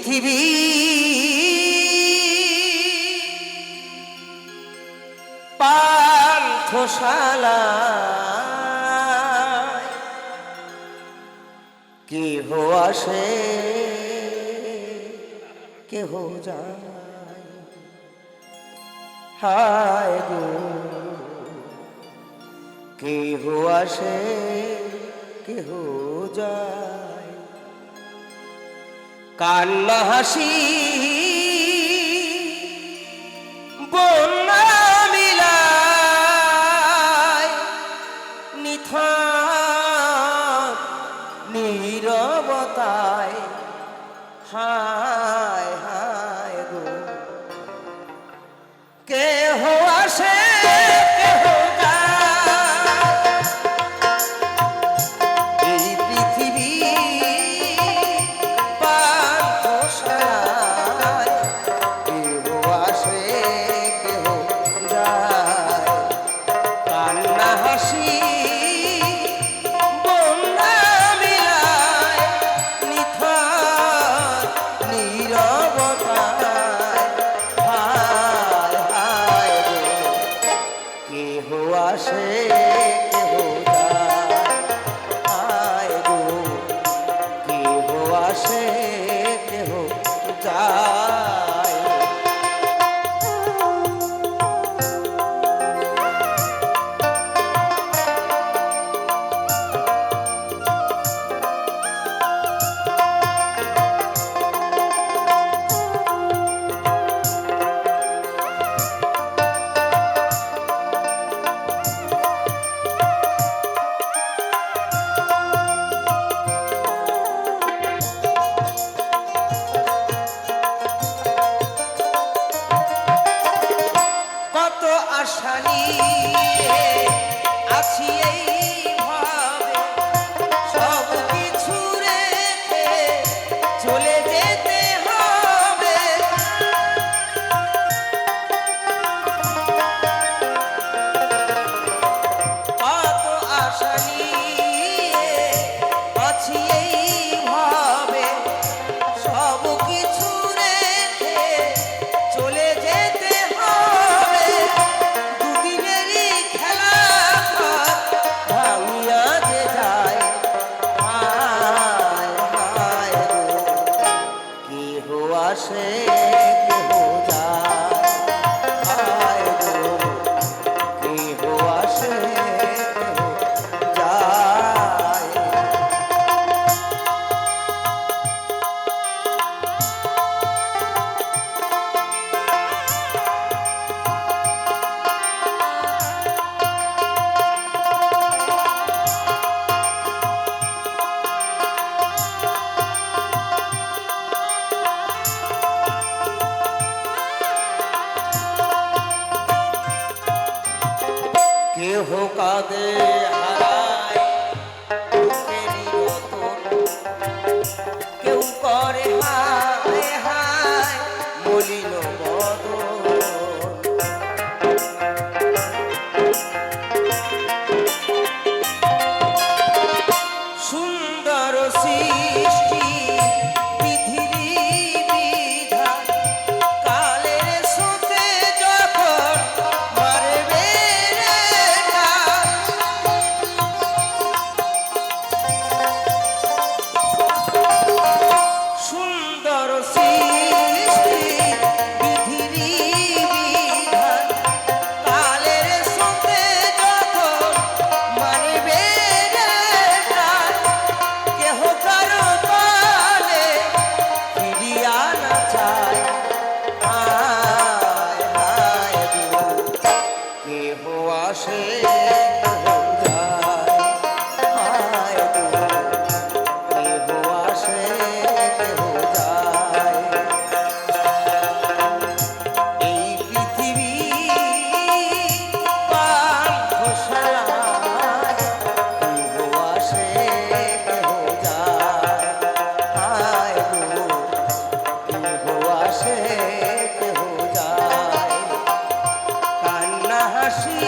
পৃথিবী পান্থশালা কেহ আসে কেহ যায়, হায় গো কেহ আসে কেহ যায়, কান্না হাসি বন্যা মিলায়, নিথর নীরবতায়, হায় হায় গো কেহ আসে কেহ যায়, এই পৃথিবী পান্থশালায় কেহ আসে কেহ যায়, কান্না হাসি বন্যা মিলায়, নিথর নীরবতায়, হায় হায় গো কেহ আসে কেহ যায়, হায় গো কেহ আসে কেহ যায়। কত আশা নিয়ে আছি এই ভাবে, সব কিছু রেখে চলে যেতে হবে, কত আশা নিয়ে আছি এই ভাবে, সব কিছু রেখে চলে যেতে হবে, দুদিনেরই খেলা ভাঙিয়া যে যায়, হায় হায় গো কেহ আসে কেহ যায়, হায় গো কেহ আসে কেহ যায়। কেহ কাঁদে হারায় বুকেরই রতন, কেউ করে হায় হায় মলিন বদন, সুন্দর সৃষ্টি পৃথিবী বিধান, কালের স্রোতে যখন মারবে রে টান, সুন্দর সৃষ্টি পৃথিবী বিধান, কালের স্রোতে যখন মারবে রে টান, কেহ কারো পানে ফিরিয়া না চায়, হায় হায় গো কেহ আসে কেহ যায়, হায় গো কেহ আসে কেহ যায়, এই পৃথিবী পান্থশালায় কেহ আসে কেহ যায়, হায় গো কেহ আসে কেহ যায়, কান্না হাসি